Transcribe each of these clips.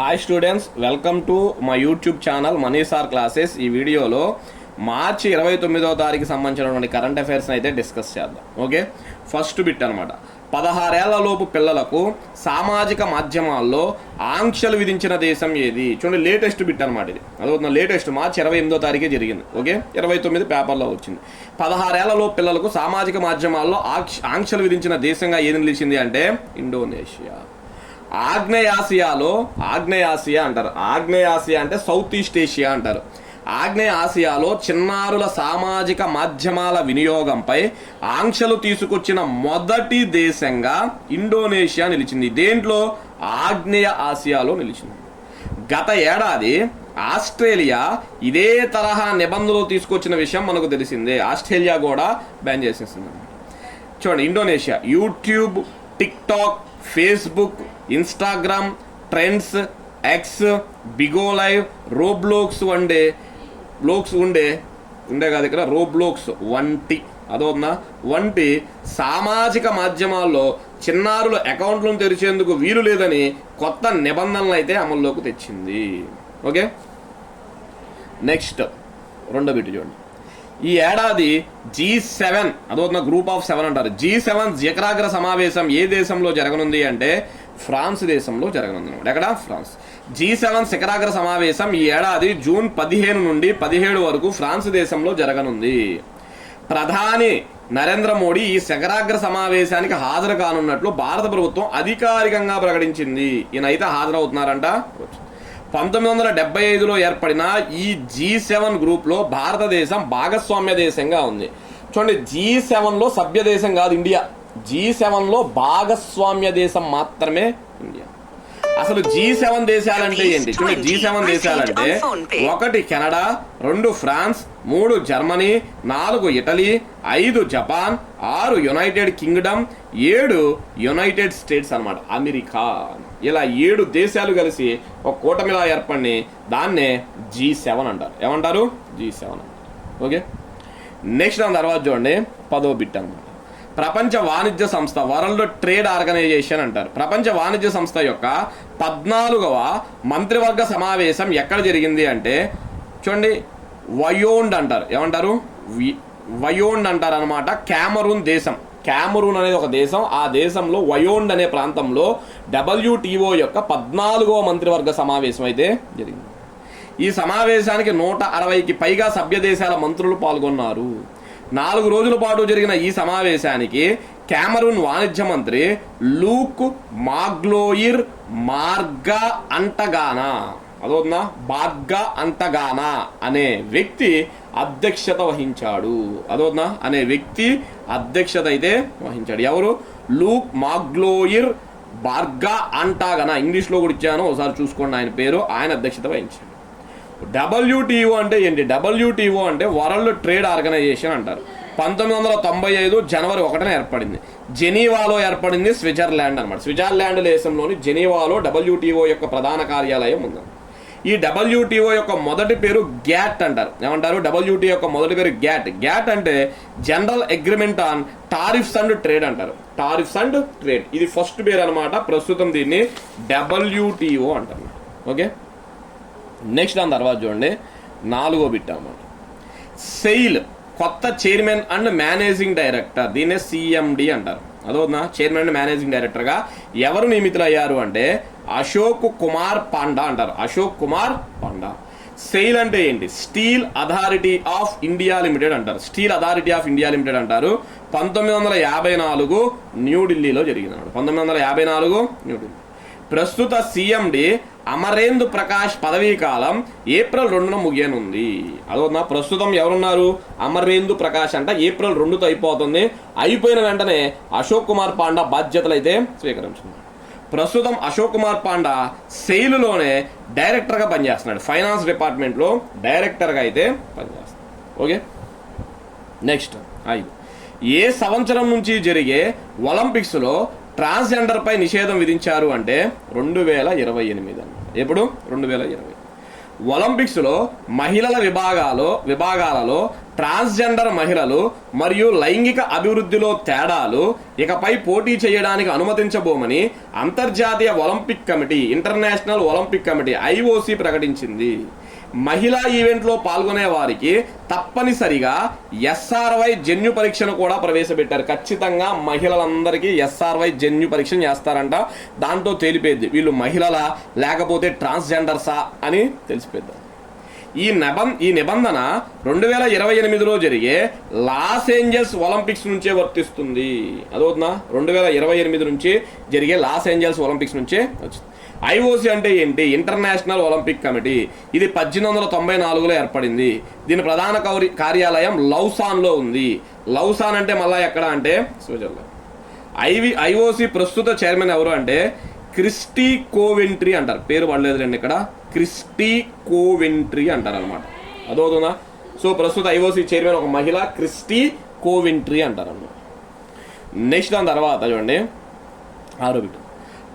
Hi students, welcome to my YouTube channel Mani sir classes. ఈ వీడియోలో మార్చి 29వ తారీఖు సంబంధించినటువంటి కరెంట్ అఫైర్స్ని అయితే డిస్కస్ చేద్దాం. ఓకే, ఫస్ట్ బిట్ అనమాట. 16 ఏళ్లలోపు పిల్లలకు సామాజిక మాధ్యమాల్లో ఆంక్షలు విధించిన దేశం ఏది? చూడండి, లేటెస్ట్ బిట్ అనమాట ఇది. అదొక లేటెస్ట్ మార్చి 28వ తారీఖే జరిగింది. ఓకే, 29 పేపర్లో వచ్చింది. 16 ఏళ్లలోపు పిల్లలకు సామాజిక మాధ్యమాల్లో ఆంక్షలు విధించిన దేశంగా ఏది నిలిచింది అంటే ఇండోనేషియా. ఆగ్నేయాసియా అంటారు. ఆగ్నేయాసియా అంటే సౌత్ ఈస్ట్ ఏషియా అంటారు. ఆగ్నేయ ఆసియాలో చిన్నారుల సామాజిక మాధ్యమాల వినియోగంపై ఆంక్షలు తీసుకొచ్చిన మొదటి దేశంగా ఇండోనేషియా నిలిచింది. దేంట్లో? ఆగ్నేయ ఆసియాలో నిలిచింది. గత ఏడాది ఆస్ట్రేలియా ఇదే తరహా నిబంధనలు తీసుకొచ్చిన విషయం మనకు తెలిసిందే. ఆస్ట్రేలియా కూడా బ్యాన్ చేసేసింది. చూడండి, Indonesia YouTube, TikTok, Facebook, Instagram, trends, X, Bigo live, Roblox వంటి సామాజిక మాధ్యమాల్లో చిన్నారుల అకౌంట్లను తెరిచేందుకు వీలు లేదని కొత్త నిబంధనలు అయితే అమల్లోకి తెచ్చింది. ఓకే, నెక్స్ట్ రెండో బిట్ చూడండి. ఈ ఏడాది G7 గ్రూప్ ఆఫ్ 7 అంటారు. G7 శిఖరాగ్ర సమావేశం ఏ దేశంలో జరగనుంది అంటే ఫ్రాన్స్ దేశంలో జరగనుంది. ఎక్కడ? ఫ్రాన్స్. G7 శిఖరాగ్ర సమావేశం ఈ ఏడాది జూన్ 15 నుండి 17 వరకు ఫ్రాన్స్ దేశంలో జరగనుంది. ప్రధాని నరేంద్ర మోడీ ఈ శిఖరాగ్ర సమావేశానికి హాజరు కానున్నట్లు భారత ప్రభుత్వం అధికారికంగా ప్రకటించింది. ఈయనైతే హాజరవుతున్నారంట. 1975లో ఏర్పడిన ఈ G7 గ్రూప్లో భారతదేశం భాగస్వామ్య దేశంగా ఉంది. చూడండి, G7లో సభ్య దేశం కాదు ఇండియా. G7లో భాగస్వామ్య దేశం మాత్రమే ఇండియా. అసలు G7 దేశాలంటే ఏంటి? చూడండి, G7 దేశాలంటే 1 Canada, 2 France, 3 Germany, 4 Italy, 5 Japan, 6 United Kingdom, 7 United States అనమాట, అమెరికా. ఇలా 7 దేశాలు కలిసి ఒక కూటమిలా ఏర్పడి దాన్నే G7 అంటారు. ఏమంటారు? G7 అంటారు. ఓకే, నెక్స్ట్ దాని తర్వాత చూడండి, 10వ బిట్ అనమాట. ప్రపంచ వాణిజ్య సంస్థ, వరల్డ్ ట్రేడ్ ఆర్గనైజేషన్ అంటారు. ప్రపంచ వాణిజ్య సంస్థ యొక్క 14వ మంత్రివర్గ సమావేశం ఎక్కడ జరిగింది అంటే చూడండి, వయోండ్ అంటారు. ఏమంటారు? వయోండ్ అంటారు అనమాట. క్యామరూన్ దేశం. క్యామరూన్ అనేది ఒక దేశం. ఆ దేశంలో వయోండ్ అనే ప్రాంతంలో WTO యొక్క 14వ మంత్రివర్గ సమావేశం అయితే జరిగింది. ఈ సమావేశానికి 160కి పైగా సభ్య దేశాల మంత్రులు పాల్గొన్నారు. 4 రోజుల పాటు జరిగిన ఈ సమావేశానికి క్యామరూన్ వాణిజ్య మంత్రి లూక్ మాగ్లోయిర్ మార్గా అంటగానా అనే వ్యక్తి అధ్యక్షత వహించాడు. అయితే వహించాడు. ఎవరు? లూక్ మాగ్లోయిర్ బార్గా అంటాగానా. ఇంగ్లీష్లో కూడా ఇచ్చాను, ఒకసారి చూసుకోండి ఆయన పేరు. ఆయన అధ్యక్షత వహించాడు. WTO అంటే ఏంటి? WTO అంటే వరల్డ్ ట్రేడ్ ఆర్గనైజేషన్ అంటారు. 1995 జనవరి 1న ఏర్పడింది. జెనీవాలో ఏర్పడింది. స్విట్జర్లాండ్ అనమాట. స్విట్జర్లాండ్ దేశంలోని జెనీవాలో WTO యొక్క ప్రధాన కార్యాలయం ఉంది. ఈ WTO యొక్క మొదటి పేరు గ్యాట్ అంటారు. ఏమంటారు? WTO యొక్క మొదటి పేరు గ్యాట్. గ్యాట్ అంటే general agreement on tariffs and trade అంటారు. టారిఫ్స్ అండ్ ట్రేడ్ ఇది ఫస్ట్ పేరు అనమాట. ప్రస్తుతం దీన్ని WTO అంటారు. ఓకే, నెక్స్ట్ దాని తర్వాత చూడండి, 4వ బిట్ అన్నమాట. సెయిల్ కొత్త చైర్మన్ అండ్ మేనేజింగ్ డైరెక్టర్, దీన్నే CMD అంటారు. చైర్మన్ అండ్ మేనేజింగ్ డైరెక్టర్గా ఎవరు నియమితులయ్యారు అంటే అశోక్ కుమార్ పాండా అంటారు. అశోక్ కుమార్ పాండా. సెయిల్ అంటే ఏంటి? Steel authority of India limited అంటారు. Steel authority of India limited అంటారు. 1954 న్యూఢిల్లీలో జరిగింది. 1954 న్యూఢిల్లీ. ప్రస్తుత CMD అమరేంద్ర ప్రకాష్ పదవీ కాలం ఏప్రిల్ 2న ముగియనుంది. ప్రస్తుతం ఎవరున్నారు? అమరేంద్ర ప్రకాష్ అంట. ఏప్రిల్ 2తో అయిపోతుంది. అయిపోయిన వెంటనే అశోక్ కుమార్ పాండా బాధ్యతలు అయితే స్వీకరించుకున్నారు. ప్రస్తుతం అశోక్ కుమార్ పాండా సెయిల్లోనే డైరెక్టర్గా పనిచేస్తున్నాడు. ఫైనాన్స్ డిపార్ట్మెంట్లో డైరెక్టర్గా అయితే పనిచేస్తున్నాడు. Okay, next 5. ఏ సంవత్సరం నుంచి జరిగే ఒలింపిక్స్లో ట్రాన్స్జెండర్ పై నిషేధం విధించారు అంటే 2028. ఎప్పుడు? 2020. ఒలింపిక్స్లో మహిళల విభాగాలలో ట్రాన్స్జెండర్ మహిళలు మరియు లైంగిక అభివృద్ధిలో తేడాలు ఇకపై పోటీ చేయడానికి అనుమతించబోమని అంతర్జాతీయ Olympic committee, international Olympic committee IOC ప్రకటించింది. మహిళా ఈవెంట్లో పాల్గొనే వారికి తప్పనిసరిగా SRY జన్యు పరీక్షను కూడా ప్రవేశపెట్టారు. ఖచ్చితంగా మహిళలందరికీ SRY జన్యు పరీక్ష చేస్తారంట. దాంట్లో తేలిపోద్ది వీళ్ళు మహిళలా లేకపోతే ట్రాన్స్జెండర్సా అని తెలిసిపోద్ది. ఈ నిబంధన 2028లో జరిగే లాస్ ఏంజల్స్ ఒలింపిక్స్ నుంచే వర్తిస్తుంది. అదవుతుందా? 2028 నుంచి జరిగే లాస్ ఏంజల్స్ ఒలింపిక్స్ నుంచే వచ్చింది. IOC అంటే ఏంటి? International Olympic committee. ఇది 1894లో ఏర్పడింది. దీని ప్రధాన కార్యాలయం లౌసాన్లో ఉంది. లౌసాన్ అంటే మళ్ళీ ఎక్కడ అంటే స్విట్జర్లాండ్. IOC ప్రస్తుత చైర్మన్ ఎవరు అంటే క్రిస్టీ కోవెంట్రీ అంటారు. పేరు పడలేదు రండి ఇక్కడ, క్రిస్టీ కోవెంట్రీ అంటారు అనమాట. అదవుతుందా? సో ప్రస్తుత IOC చైర్మన్ ఒక మహిళ, క్రిస్టీ కోవెంట్రీ అంటారు అన్నమాట. నెక్స్ట్ దాని తర్వాత చూడండి 6వ బిట్.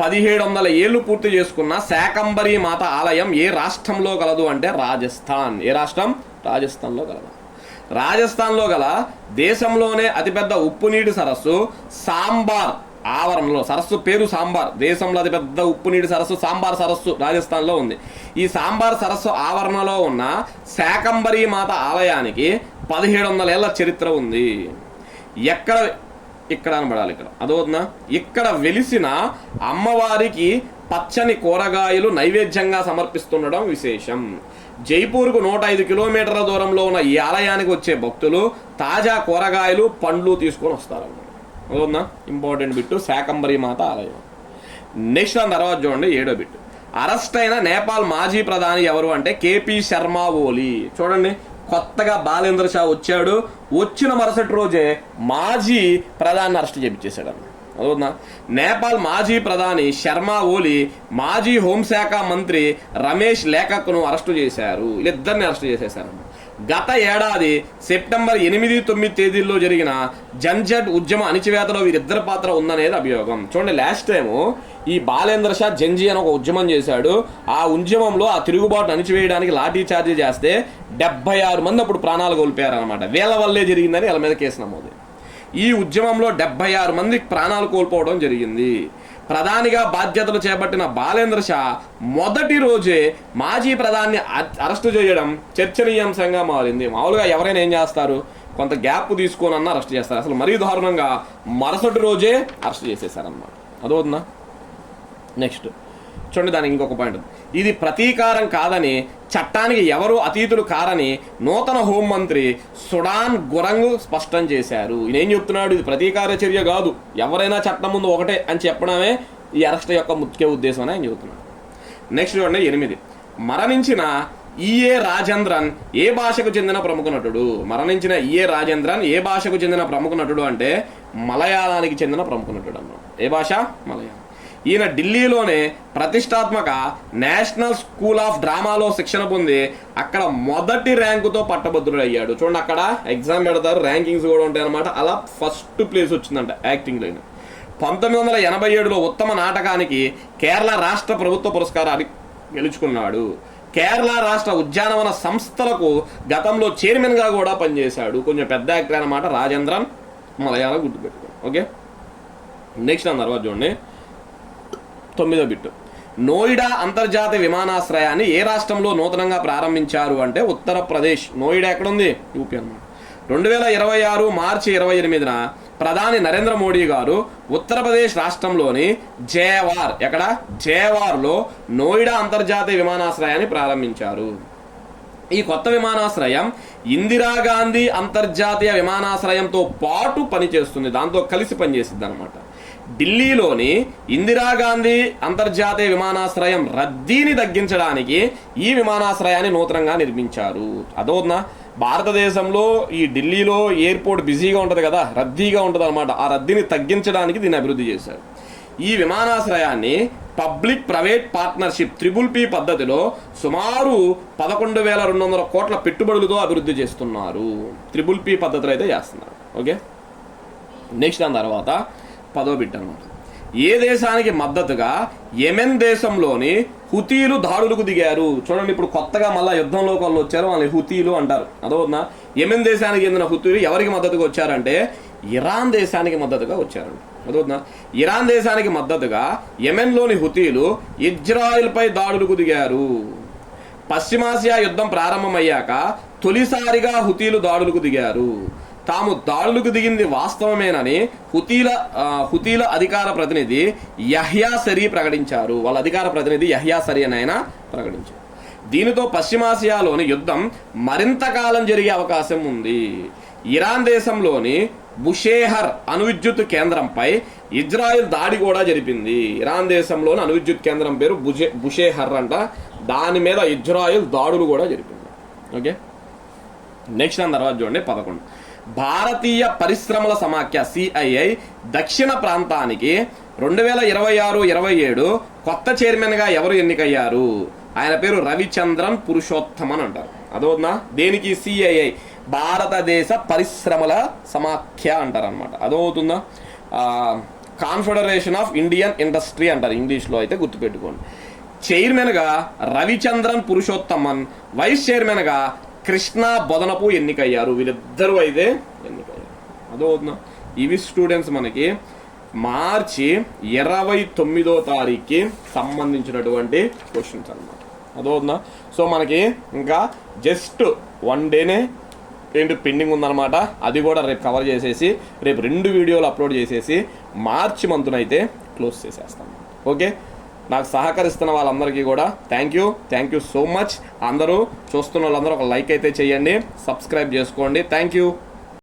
1700 ఏళ్ళు పూర్తి చేసుకున్న శాకంబరి మాత ఆలయం ఏ రాష్ట్రంలో కలదు అంటే రాజస్థాన్. ఏ రాష్ట్రం? రాజస్థాన్లో కలదు. రాజస్థాన్లో గల దేశంలోనే అతిపెద్ద ఉప్పునీటి సరస్సు సాంబార్ ఆవరణలో, సరస్సు పేరు సాంబార్, దేశంలో అతిపెద్ద ఉప్పునీటి సరస్సు సాంబార్ సరస్సు రాజస్థాన్లో ఉంది. ఈ సాంబార్ సరస్సు ఆవరణలో ఉన్న శాకంబరి మాత ఆలయానికి 1700 ఏళ్ల చరిత్ర ఉంది. ఇక్కడ అనబడాలి, ఇక్కడ అదవుతుందా? ఇక్కడ వెలిసిన అమ్మవారికి పచ్చని కూరగాయలు నైవేద్యంగా సమర్పిస్తుండడం విశేషం. జైపూర్కు 105 కిలోమీటర్ల దూరంలో ఉన్న ఈ ఆలయానికి వచ్చే భక్తులు తాజా కూరగాయలు, పండ్లు తీసుకొని వస్తారు. అవుతుందా? ఇంపార్టెంట్ బిట్టు శాకంబరి మాత ఆలయం. నెక్స్ట్ దాని తర్వాత చూడండి 7వ బిట్. అరెస్ట్ అయిన నేపాల్ మాజీ ప్రధాని ఎవరు అంటే KP శర్మ ఓలీ. చూడండి, కొత్తగా బాలేంద్ర షా వచ్చాడు. వచ్చిన మరుసటి రోజే మాజీ ప్రధాని అరెస్ట్ చేయించేశాడు అన్న. అవునా? నేపాల్ మాజీ ప్రధాని శర్మ ఓలీ మాజీ హోంశాఖ మంత్రి రమేష్ లేఖక్ను అరెస్టు చేశారు. వీళ్ళిద్దరిని అరెస్టు చేసేశారు. గత ఏడాది సెప్టెంబర్ 8, 9 తేదీల్లో జరిగిన జంజట్ ఉద్యమ అణిచివేతలో వీరిద్దరి పాత్ర ఉందనేది అభియోగం. చూడండి, లాస్ట్ టైము ఈ బాలేంద్ర షా జంజీ అని ఒక ఉద్యమం చేశాడు. ఆ ఉద్యమంలో ఆ తిరుగుబాటు అణిచివేయడానికి లాఠీ చార్జీ చేస్తే 76 మంది అప్పుడు ప్రాణాలు కోల్పోయారనమాట. వీళ్ళ వల్లే జరిగిందని వీళ్ళ మీద కేసు నమోదు. ఈ ఉద్యమంలో 76 మంది ప్రాణాలు కోల్పోవడం జరిగింది. ప్రధానిగా బాధ్యతలు చేపట్టిన బాలేంద్ర షా మొదటి రోజే మాజీ ప్రధాని అరెస్టు చేయడం చర్చనీయాంశంగా మారింది. మామూలుగా ఎవరైనా ఏం చేస్తారు, కొంత గ్యాప్ తీసుకోనన్నా అరెస్ట్ చేస్తారు. అసలు మరీ దారుణంగా మరుసటి రోజే అరెస్ట్ చేసేసారన్నమాట. అదవుతుందా? నెక్స్ట్ చూడండి, దానికి ఇంకొక పాయింట్. ఇది ప్రతీకారం కాదని, చట్టానికి ఎవరు అతీతులు కారని నూతన హోంమంత్రి సుడాన్ గురంగ్ స్పష్టం చేశారు. ఈయన ఏం చెప్తున్నాడు? ఇది ప్రతీకార చర్య కాదు, ఎవరైనా చట్టం ముందు ఒకటే అని చెప్పడమే ఈ అరెస్ట్ యొక్క ముఖ్య ఉద్దేశం అని ఆయన చెబుతున్నాడు. నెక్స్ట్ చూడండి 8. మరణించిన ఈఏ రాజేంద్రన్ ఏ భాషకు చెందిన ప్రముఖ నటుడు? మరణించిన ఈఏ రాజేంద్రన్ ఏ భాషకు చెందిన ప్రముఖ నటుడు అంటే మలయాళానికి చెందిన ప్రముఖ నటుడు అన్నాడు. ఏ భాష? మలయాళం. ఈయన ఢిల్లీలోనే ప్రతిష్టాత్మక నేషనల్ స్కూల్ ఆఫ్ డ్రామాలో శిక్షణ పొంది అక్కడ మొదటి ర్యాంకుతో పట్టభద్రుడు అయ్యాడు. చూడండి, అక్కడ ఎగ్జామ్ పెడతారు, ర్యాంకింగ్స్ కూడా ఉంటాయి అనమాట. అలా ఫస్ట్ ప్లేస్ వచ్చిందంట యాక్టింగ్లో. 1987లో ఉత్తమ నాటకానికి కేరళ రాష్ట్ర ప్రభుత్వ పురస్కారాన్ని గెలుచుకున్నాడు. కేరళ రాష్ట్ర ఉద్యానవన సంస్థలకు గతంలో చైర్మన్గా కూడా పనిచేశాడు. కొంచెం పెద్ద యాక్టర్ అనమాట రాజేంద్రన్, మలయాళం గుర్తుపెట్టుకోండి. ఓకే, నెక్స్ట్ దాని తర్వాత చూడండి 9వ బిట్. నోయిడా అంతర్జాతీయ విమానాశ్రయాన్ని ఏ రాష్ట్రంలో నూతనంగా ప్రారంభించారు అంటే ఉత్తరప్రదేశ్. నోయిడా ఎక్కడుంది? యూపీ అన్నమాట. 2026 మార్చి 28న ప్రధాని నరేంద్ర మోడీ గారు ఉత్తరప్రదేశ్ రాష్ట్రంలోని జేవార్, ఎక్కడ? జేవార్లో నోయిడా అంతర్జాతీయ విమానాశ్రయాన్ని ప్రారంభించారు. ఈ కొత్త విమానాశ్రయం ఇందిరాగాంధీ అంతర్జాతీయ విమానాశ్రయంతో పాటు పనిచేస్తుంది, దాంతో కలిసి పనిచేస్తుంది అనమాట. ఢిల్లీలోని ఇందిరాగాంధీ అంతర్జాతీయ విమానాశ్రయం రద్దీని తగ్గించడానికి ఈ విమానాశ్రయాన్ని నూతనంగా నిర్మించారు. అదోనా? భారతదేశంలో ఈ ఢిల్లీలో ఎయిర్పోర్ట్ బిజీగా ఉంటుంది కదా, రద్దీగా ఉంటుంది అనమాట. ఆ రద్దీని తగ్గించడానికి దీన్ని అభివృద్ధి చేశారు. ఈ విమానాశ్రయాన్ని పబ్లిక్ ప్రైవేట్ పార్ట్నర్షిప్ PPP పద్ధతిలో సుమారు 11,200 కోట్ల పెట్టుబడులతో అభివృద్ధి చేస్తున్నారు. PPP పద్ధతిలో అయితే చేస్తున్నారు. ఓకే, నెక్స్ట్ దాని తర్వాత 10వ బిట్ అనమాట. ఏ దేశానికి మద్దతుగా యెమెన్ దేశంలోని హుతీలు దాడులకు దిగారు. చూడండి, ఇప్పుడు కొత్తగా మళ్ళీ యుద్ధంలోకి వాళ్ళు వచ్చారు, వాళ్ళని హుతీలు అంటారు. అదవుతుందా? యెమెన్ దేశానికి చెందిన హుతీలు ఎవరికి మద్దతుగా వచ్చారంటే ఇరాన్ దేశానికి మద్దతుగా వచ్చారండి. అదవుతుందా? ఇరాన్ దేశానికి మద్దతుగా యెమెన్లోని హుతీలు ఇజ్రాయిల్పై దాడులకు దిగారు. పశ్చిమాసియా యుద్ధం ప్రారంభమయ్యాక తొలిసారిగా హుతీలు దాడులకు దిగారు. తాము దాడులకు దిగింది వాస్తవమేనని హుతీల అధికార ప్రతినిధి యహ్యా సరీ ప్రకటించారు. వాళ్ళ అధికార ప్రతినిధి యహ్యా సరీ అని ఆయన ప్రకటించారు. దీనితో పశ్చిమాసియాలోని యుద్ధం మరింత కాలం జరిగే అవకాశం ఉంది. ఇరాన్ దేశంలోని బుషేహర్ అణువిద్యుత్ కేంద్రంపై ఇజ్రాయెల్ దాడి కూడా జరిపింది. ఇరాన్ దేశంలోని అణువిద్యుత్ కేంద్రం పేరు బుషేహర్ అంట. దాని మీద ఇజ్రాయెల్ దాడులు కూడా జరిపింది. ఓకే, నెక్స్ట్ దాని తర్వాత చూడండి 11. భారతీయ పరిశ్రమల సమాఖ్య CII దక్షిణ ప్రాంతానికి 2026-27 కొత్త చైర్మన్గా ఎవరు ఎన్నికయ్యారు? ఆయన పేరు రవిచంద్రన్ పురుషోత్తమన్ అంటారు. అదవుతుందా? దేనికి? CII భారతదేశ పరిశ్రమల సమాఖ్య అంటారు అనమాట. అదవుతుందా? కాన్ఫెడరేషన్ ఆఫ్ ఇండియన్ ఇండస్ట్రీ అంటారు ఇంగ్లీష్లో, అయితే గుర్తుపెట్టుకోండి. చైర్మన్గా రవిచంద్రన్ పురుషోత్తమన్, వైస్ చైర్మన్గా కృష్ణా బొదనపు ఎన్నికయ్యారు. వీళ్ళిద్దరూ అయితే ఎన్నికయ్యారు. అదవుతుందా? ఇవి స్టూడెంట్స్ మనకి మార్చి 29వ తారీఖుకి సంబంధించినటువంటి క్వశ్చన్స్ అనమాట. అదవుతుందా? సో మనకి ఇంకా జస్ట్ 1 డేనే ఏంటి పెండింగ్ ఉందన్నమాట. అది కూడా రేపు కవర్ చేసేసి రేపు 2 వీడియోలు అప్లోడ్ చేసేసి మార్చి మంత్నైతే క్లోజ్ చేసేస్తాం. ఓకే, నాకు సహకరిస్తున్న వాళ్ళందరికీ కూడా థ్యాంక్ యూ సో మచ్. అందరూ చూస్తున్న వాళ్ళందరూ ఒక లైక్ అయితే చేయండి, సబ్స్క్రైబ్ చేసుకోండి. Thank you.